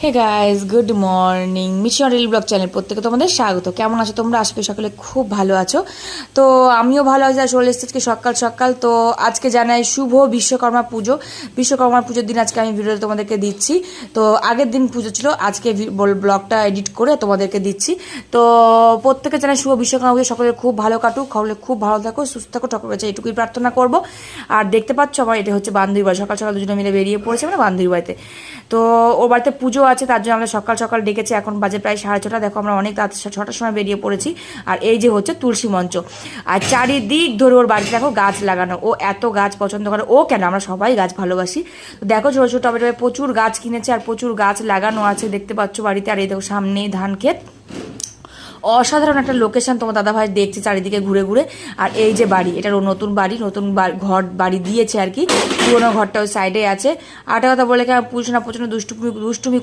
হে guys, good morning. Mission reel blog channel প্রত্যেকে তোমাদের স্বাগত। কেমন আছো তোমরা? আশা করি সকলে খুব ভালো আছো। তো আমিও ভালো আছি। আর চলে এসেছি সকাল সকাল। তো আজকে জানাই শুভ বিশ্বকর্মা পুজো। বিশ্বকর্মা পুজোর দিন আজকে আমি ভিডিওটা তোমাদেরকে দিচ্ছি। তো আগের দিন পুজো ছিল, আজকে ব্লগটা এডিট করে তোমাদেরকে দিচ্ছি। তো প্রত্যেকে জানাই শুভ বিশ্বকর্মা পুজো সকলে খুব ভালো কাটুক, সকলে খুব ভালো থাকো, সুস্থ থাকো, ঠাকুর কাছে এইটুকুই প্রার্থনা করবো। আর দেখতে পাচ্ছ আমার এটা হচ্ছে বান্ধবীর বাড়ি। সকাল সকাল দুজনে মিলে বেরিয়ে পড়েছে মানে বান্ধবীর বাড়িতে। তো ওর বাড়িতে পুজো আছে, তার জন্য আমরা সকাল সকাল ডেকেছি। এখন বাজে প্রায় 6:30। দেখো আমরা অনেক রাত 6টার সময় বেরিয়ে পড়েছি। আর এই যে হচ্ছে তুলসী মঞ্চ, আর চারিদিক ধরে ওর বাড়িতে দেখো গাছ লাগানো। ও এত গাছ পছন্দ করে। ও কেন, আমরা সবাই গাছ ভালোবাসি। তো দেখো ছোটো ছোটো টবে টবে প্রচুর গাছ কিনেছে আর প্রচুর গাছ লাগানো আছে, দেখতে পাচ্ছ বাড়িতে। আর এই দেখো সামনেই ধান ক্ষেত। অসাধারণ একটা লোকেশন তোমার দাদাভাই দেখছে চারিদিকে ঘুরে ঘুরে। আর এই যে বাড়ি, এটার নতুন বাড়ি, নতুন ঘর বাড়ি দিয়েছে আর কি। পুরোনো ঘরটা ওই সাইডে আছে। আর একটা কথা বলে কি, প্রচুর দুষ্টুমি